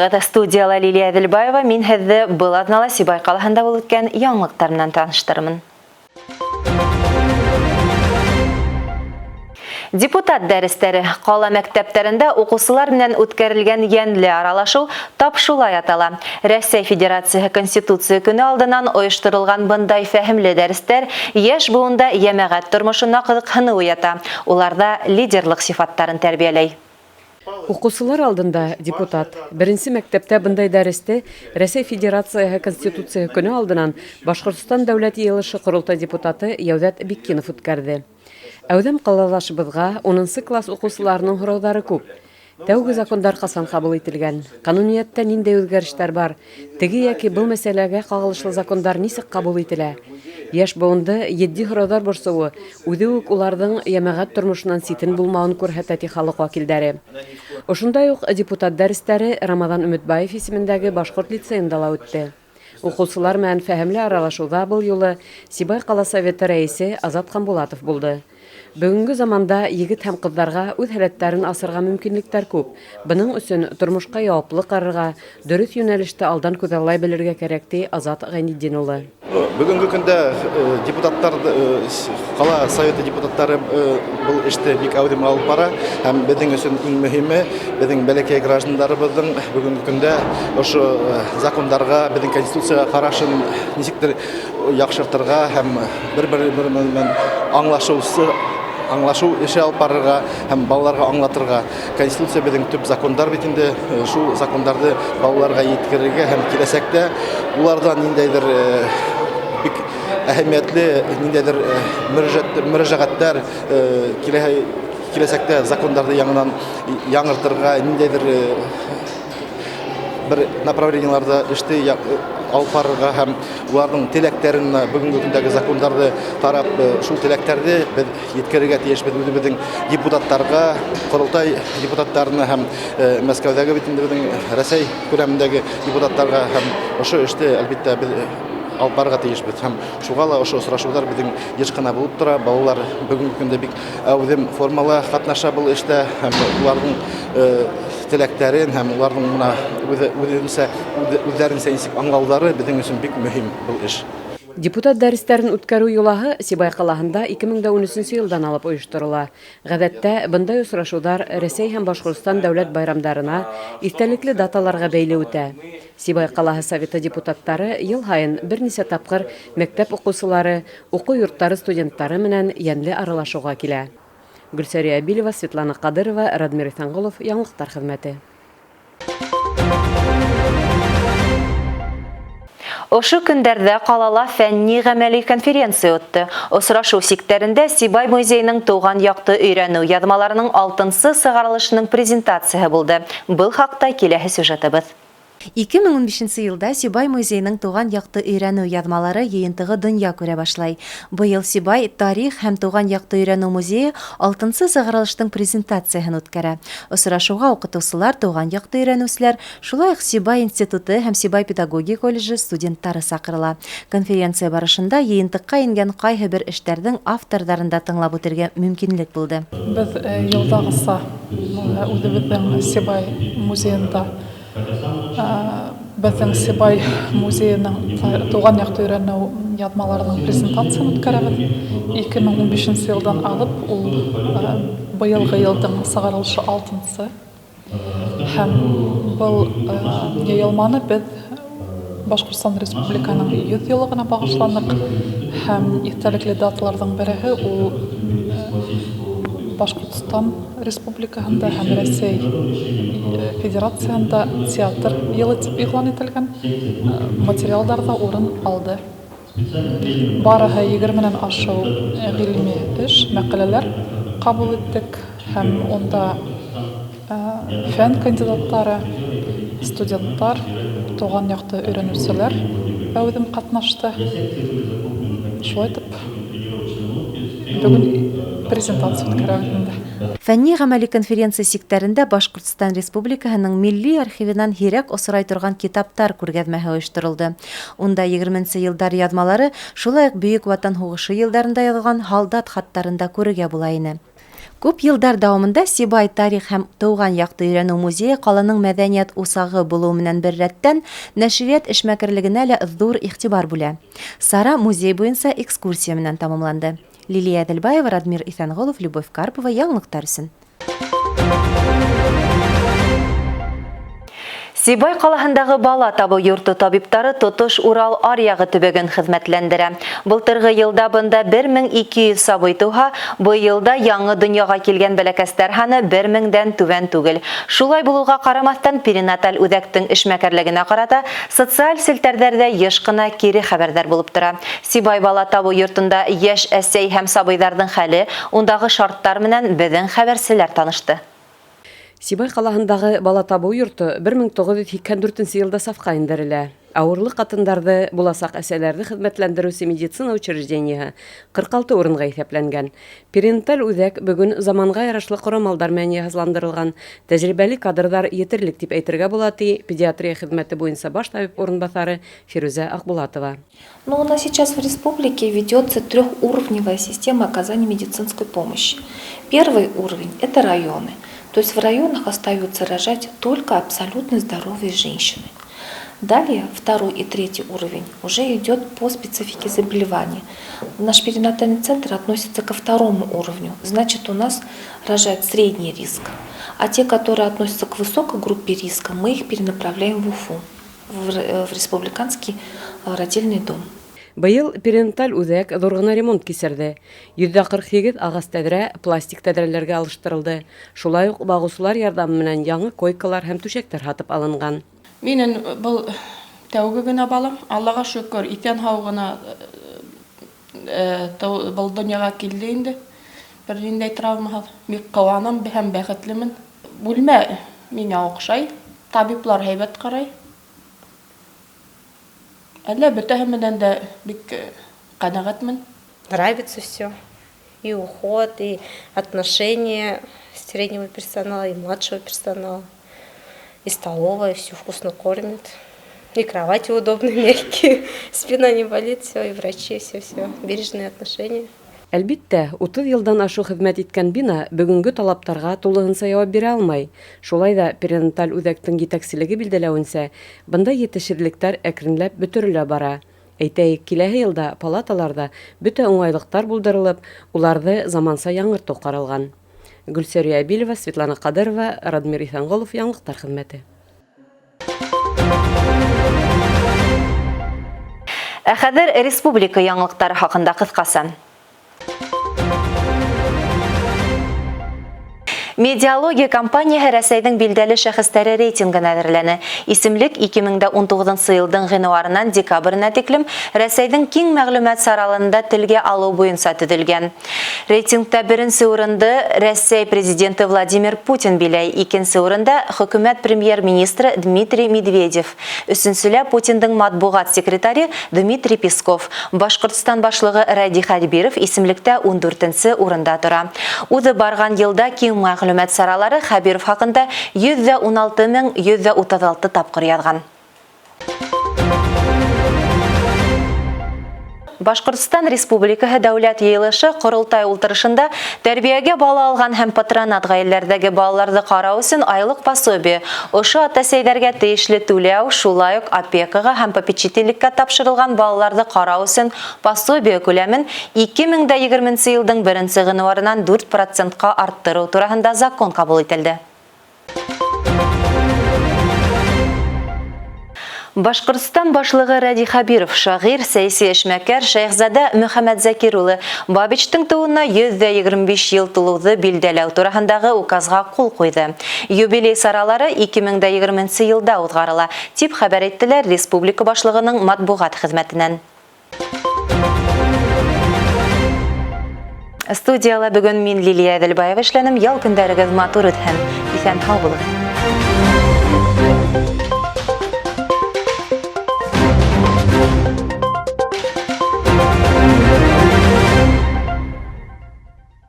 Саламатсызыгыз, студияла Лилия Әділбаева, мин һеҙҙе был аҙнала Сибай ҡалаһында булып үткән яңылыҡтар менән таныштырырмын. Депутат дәрестәре ҡала мәктәптәрендә уҡыусылар менән үткәрелгән йәнле аралашыу тап шулай атала. Рәсәй Федерацияһы Конституция көне алдынан ойоштырылған бындай фәһемле дәрестәр йәш буында йәмәғәт тормошона ҡыҙыҡһыныу уята. Уларҙа лидерлыҡ сифаттарын тәрбиәләй. Уҡыусылар алдында депутат. Беренсе мәктәптә бындай дәресте Рәсәй Федерацияһы Конституция көне алдынан Башҡортостан дәүләт йыйылышы ҡоролтай депутаты Яуҙат Биккинов үткәрҙе. Әүҙем ҡалалашыбыҙға 10-нсы класс уҡыусыларының һорауҙары күп. Тәүге закондар ҡасан ҡабул ителгән? Ҡануниәттә ниндәй үҙгәрештәр бар? Теге йәки был мәсьәләгә ҡағылышлы закондар нисек ҡабул ителә? Йәш быуынды етди һорауҙар борсоуы үҙе үк уларҙың йәмәғәт тормошонан ситен булмауын күрһәтә, ти халыҡ вәкилдәре. Ошондай уҡ депутат дәрестәре Рамаҙан Өмөтбаев исемендәге Башҡорт лицейында ла үтте. Уҡыусылар менән фәһемле аралашыуҙа был юлы Сибай ҡала советы рәйесе Азат Ҡамбулатов булды. Бөгөнгө заманда егет һәм ҡыҙҙарға үҙ һәләттәрен асырға мөмкинлектәр күп. Бының өсөн тормошҡа яуаплы ҡарарға, дөрөҫ йүнәлеште алдан күҙаллай белергә кәрәк, ти Азат Ғәйнетдин улы. Бүгенге көндә депутаттар, ҡала советы депутаттары был эште бик әүҙем алып бара. Һәм беҙҙең өсөн иң мөһиме, беҙҙең бәләкәй граждандарыбыҙҙың бүгенге көндә ошо закондарға, беҙҙең конституцияға ҡарашын нисектер яҡшыртырға һәм бер-беренән аңлашыу эше алып барырға һәм балаларға аңлатырға. Конституция беҙҙең төп закондар бит инде. Шул закондарҙы балаларға еткерергә һәм киләсәктә уларҙан ниндәйҙер бик әһәмиәтле ниндәйҙер мөрәжәғәттәр киләсәктә закондарҙы яңынан яңыртырға, ниндәйҙер бер направлениеларда эште алып барырға һәм уларҙың теләктәрен, бүгенге көндәге закондарҙы тарап, шул теләктәрҙе беҙ еткерергә тейешбеҙ үҙебеҙҙең депутаттарға, ҡоролтай депутаттарына һәм Мәскәүҙәге бит инде беҙҙең Рәсәй күләмендәге депутаттарға һәм ошо эште әлбиттә беҙ алып барырға тейешбеҙ. Һәм шуға ла ошо осрашыуҙар беҙҙең йыш ҡына булып тора. Балалар бүгенге көндә бик әүҙем формала ҡатнаша был эштә һәм уларҙың теләктәрен һәм уларҙың үҙҙәренсә нисек аңлауҙары беҙҙең өсөн бик мөһим был эш. Депутат дәрестәрен үткәреү юлаһы Сибай ҡалаһында 2013 йылдан алып ойошторола. Ғәҙәттә бындай осрашыуҙар Рәсәй һәм Башҡортостан дәүләт байрамдарына, иҫтәлекле даталарға бәйле үтә. Сибай ҡалаһы советы депутаттары йыл һайын бер нисә тапҡыр мәктәп уҡыусылары, уҡыу йорттары студенттары менән йәнле аралашыуға килә. Гөлсәрия Әбилева, Светлана Ҡадырова, Радмир Иҫәнғолов, Яңылыҡтар хеҙмәте. Ошо көндәрҙә ҡалала фәнни-ғәмәли конференция үтте. Осрашыу сиктәрендә Сибай музейының тыуған яҡты өйрәнеү яҙмаларының 6-нсы сығарылышының презентацияһы булды. Был хаҡта киләһе сюжетыбыҙ. 2015 йылда Сибай музейының туған яҡты өйрәнеү яҙмалары йыйынтығы донъя күрә башлай. Быйыл Сибай тарих һәм туған яҡты өйрәнеү музейы 6-нсы сығарылыштың презентацияһын үткәрә. Осрашыуға уҡытыусылар, туған яҡты өйрәнеүселәр, шулай уҡ Сибай институты һәм Сибай педагогия колледжы студенттары саҡырыла. Конференция барышында йыйынтыҡҡа ингән ҡайһы бер эштәрҙең авторҙарын да тыңлап үтергә мөмкинлек булды. Беҙ йылдағыса үҙебеҙҙең Сибай музейында беҙҙең Сибай музейының туған яҡты өйрәнеү яҙмаларының презентацияны үткәрәбеҙ. 2015 йылдан алып, ул быйылғы йылдың сығарылышы 6-нсы. Һәм был йыйылманы беҙ Башҡортостан Республиканың 100 йыллығына бағышланыҡ. Һәм иҫтәлекле даталарҙың береһе ул Башҡортостан Республикаһында һәм Рәсәй Федерацияһында театр йылы тип иғлан ителгән материалдарҙа урын алды. Барыһы 20-нән ашыу ғилми эш, мәҡәләләр ҡабул иттек һәм унда фән кандидаттары, студенттар, туған яҡты өйрәнеүселәр әүҙем ҡатнашты. Шулай итеп, бөгөн презентация үткәрәбеҙ инде. Фәнни-ғәмәли конференция сиктәрендә Башҡортостан Республикаһының милли архивынан һирәк осрай торған китаптар күргәҙмәһе ойошторолдо. Унда 20-нсе йылдар яҙмалары, шулай уҡ Бөйөк Ватан һуғышы йылдарында яҙылған һалдат хаттарында күрергә була ине. Күп йылдар дәвамында Сибай тарих һәм тыуган якты өйрәнү музее каланың мәдәният усагы булуы менән бер рәттән нәшрият эшмәкәрлегенә лә зур игътибар бүлә. Сара музей буенча экскурсия менән тамамланды. Лилия Әделбаева, Радмир Исәнголов, Любовь Карпова, яңлыктар өчен. Сибай калаһындагы бала табу йорты табиптары тотыш Урал аръягы төбәген хезмәтләндерә. Былтыргы елда бында 1200 сабый туһа, бу елда яңа дөньяга килгән бәләкәстәр һаны 1000-дән түбән түгел. Шулай булуга карамастан перинаталь үҙәктең эшмәкәрлегенә карата социаль селтәрҙәрдә еш кына кире хәбәрҙәр булып тора. Сибай бала табу йортында яшь әсәй һәм сабыйҙарҙың хәле, ундагы шарттар менән беҙҙең хәбәрселәр танышты. Сибай калаһындагы бала табуу йорты 1984 елда сафка индерелә. Ауырлык катындарҙы, буласаҡ әсәләрҙе хеҙмәтләндереүсе медицина учреждениеһы 46 урынға иҫәпләнгән. Перинаталь үҙәк бөгөн заманға ярашлы ҡорамалдар менән йыһазландырылған, тәжрибәле кадрҙар етерлек дип әйтергә була, ти педиатрия хеҙмәте буйынса баш табип урынбаҫары Фирүзә Аҡбулатова. Но у нас сейчас в республике ведется трехуровневая система оказания медицинской помощи. Первый уровень – это районы. То есть в районах остаются рожать только абсолютно здоровые женщины. Далее второй и третий уровень уже идет по специфике заболевания. Наш перинатальный центр относится ко второму уровню. Значит, у нас рожает средний риск. А те, которые относятся к высокой группе риска, мы их перенаправляем в УФУ, в республиканский родильный дом. Быйыл перинаталь үҙәк ҙур гына ремонт кисерҙе. 148 ағас тәҙрә пластик тәҙрәләргә алыштырылды. Шулай уҡ бағыусылар ярҙамы менән яңы койкалар һәм түшәктәр һатып алынған. Минең был тәүге генә балам, Аллаға шөкөр, итән һау гына был донъяға килде инде. Бер ниндәй травмаһыҙ. Бик ҡыуанам һәм бәхетлемен. Бүлмә миңә оҡшай, табиплар һәйбәт ҡарай. Әллә бөтәһе менән дә бик ҡәнәғәтмен. Нравится все. И уход, и отношения среднего персонала, и младшего персонала. И столовая, все вкусно кормят. И кровати удобные, мягкие. Спина не болит, все, и врачи, все. Бережные отношения. Әлбиттә, 30 йылдан ашу хеҙмәт иткән бина бөгөнгө талаптарға тулыһынса яуап бирә алмай. Шулай да перинаталь үҙәктең етәкселеге билдәләүенсә, бында етешһеҙлектәр әкренләп бөтөрөлә бара. Әйтәйек, киләһе йылда палаталарда бөтә уңайлыҡтар булдырылып, уларҙы заманса яңыртыу ҡаралған. Гөлсәрия Әбилова, Светлана Ҡадырова, Радмир Исәнғолов, яңлыҡтар хеҙмәте. Ә хәҙер республика яңлыҡтары хаҡында ҡыҫҡаса. Медиалогия компанияһы Рәсәйҙең билдәле шәхестәре рейтингын әҙерләне. Исемлек 2019 йылдың ғинуарынан декабрына тиклем Рәсәйҙең киң мәғлүмәт сараларында телгә алыу буйынса төҙөлгән. Рейтингта беренсе урынды Рәсәй президенты Владимир Путин биләй, икенсе урында хөкүмәт премьер-министры Дмитрий Медведев, өсөнсөлә Путиндың матбуғат секретаре Дмитрий Песков, Башҡортостан башлығы Ради Хадбиров исемлектә 14-нсе урында тора. Үҙе барған йылда киң мәғлүмәт саралары Хабиров хаҡында 116,136 тапҡыр яҙған. Башҡортостан Республикаһы Дәүләт Йыйылышы ҡоролтай ултырышында тәрбиәгә бала алған һәм патронат ғаиләләрҙәге балаларҙы ҡарау өсөн айлыҡ пособие, ошо ата-әсәйҙәргә тейешле түләү, шулай уҡ опекаға һәм попечительлеккә тапшырылған балаларҙы ҡарау өсөн пособие күләмен 2020 йылдың 1 ғинуарынан 4%-ҡа арттырыу тураһында закон ҡабул ителде. Башҡортостан башлығы Ради Хабиров, шағир, сәйәси эшмәкәр Шәйхзада Мөхәммәд Закир улы Бабичтың тыуына 125 йыл тулыуҙы билдәләү тураһындағы указға ҡул ҡуйҙы. Юбилей саралары 2020 йылда уҙғарыла, тип хәбәр иттеләр республика башлығының матбуғат хеҙмәтенән. Студияла бөгөн мин Лилия Әҙелбаева эшләнем. Ял көндәрегеҙ матур үтһен. Иҫән һау булығыҙ.